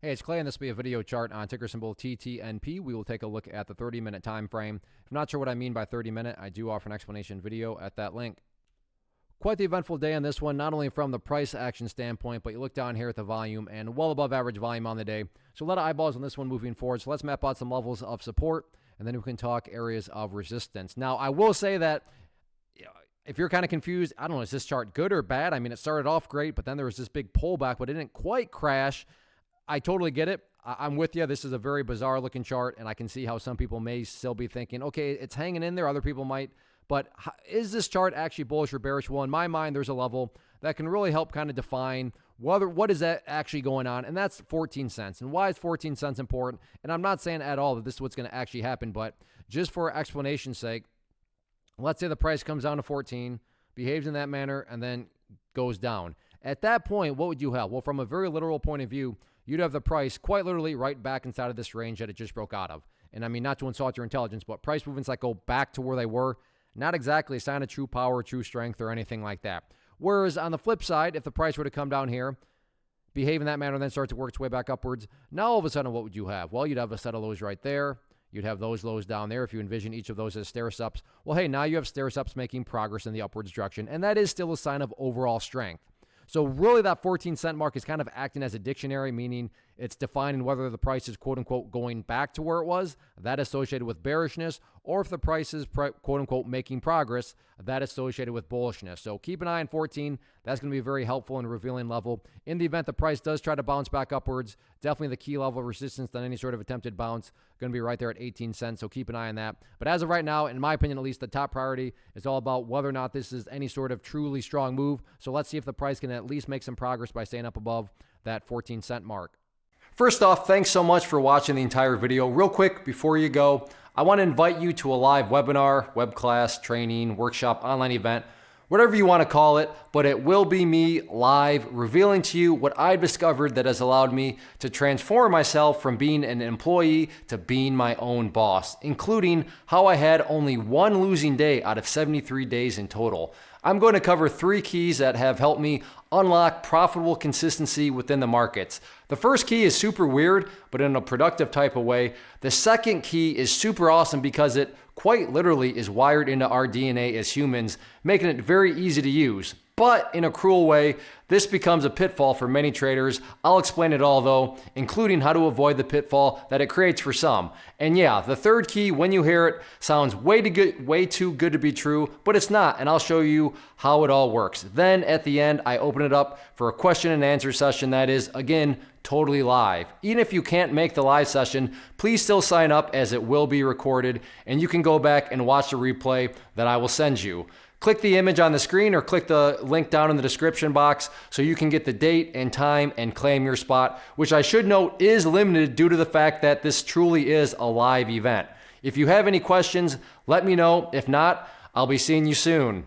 Hey, it's Clay, and this will be a video chart on ticker symbol TTNP. We will take a look at the 30-minute time frame. If you're not sure what I mean by 30-minute, I do offer an explanation video at that link. Quite the eventful day on this one, not only from the price action standpoint, but you look down here at the volume and well above average volume on the day. So a lot of eyeballs on this one moving forward. So let's map out some levels of support, and then we can talk areas of resistance. Now, I will say that if you're kind of confused, I don't know, is this chart good or bad? I mean, it started off great, but then there was this big pullback, but it didn't quite crash. I totally get it. I'm with you. This is a very bizarre looking chart, and I can see how some people may still be thinking, okay, it's hanging in there. Other people might. But is this chart actually bullish or bearish? Well, in my mind, there's a level that can really help kind of define what is that actually going on, and that's 14 cents. And why is 14 cents important? And I'm not saying at all that this is what's going to actually happen, but just for explanation's sake, let's say the price comes down to 14, behaves in that manner, and then goes down. At that point, what would you have? Well, from a very literal point of view, you'd have the price quite literally right back inside of this range that it just broke out of. And I mean, not to insult your intelligence, but price movements that go back to where they were, not exactly a sign of true power, true strength, or anything like that. Whereas on the flip side, if the price were to come down here, behave in that manner, and then start to work its way back upwards, now all of a sudden, what would you have? Well, you'd have a set of lows right there. You'd have those lows down there if you envision each of those as stair-steps. Well, hey, now you have stair-steps making progress in the upwards direction, and that is still a sign of overall strength. So really that 14 cent mark is kind of acting as a dictionary, meaning it's defining whether the price is quote-unquote going back to where it was, that associated with bearishness, or if the price is quote-unquote making progress, that associated with bullishness. So keep an eye on 14. That's going to be a very helpful and revealing level. In the event the price does try to bounce back upwards, definitely the key level of resistance than any sort of attempted bounce, going to be right there at 18 cents. So keep an eye on that. But as of right now, in my opinion at least, the top priority is all about whether or not this is any sort of truly strong move. So let's see if the price can at least make some progress by staying up above that 14 cent mark. First off, thanks so much for watching the entire video. Real quick, before you go, I want to invite you to a live webinar, web class, training, workshop, online event, whatever you want to call it, but it will be me live revealing to you what I've discovered that has allowed me to transform myself from being an employee to being my own boss, including how I had only one losing day out of 73 days in total. I'm going to cover 3 keys that have helped me unlock profitable consistency within the markets. The first key is super weird, but in a productive type of way. The second key is super awesome because it quite literally is wired into our DNA as humans, making it very easy to use. But in a cruel way, this becomes a pitfall for many traders. I'll explain it all though, including how to avoid the pitfall that it creates for some. And yeah, the third key, when you hear it, sounds way too good to be true, but it's not, and I'll show you how it all works. Then at the end, I open it up for a question and answer session that is, again, totally live. Even if you can't make the live session, please still sign up as it will be recorded, and you can go back and watch the replay that I will send you. Click the image on the screen or click the link down in the description box so you can get the date and time and claim your spot, which I should note is limited due to the fact that this truly is a live event. If you have any questions, let me know. If not, I'll be seeing you soon.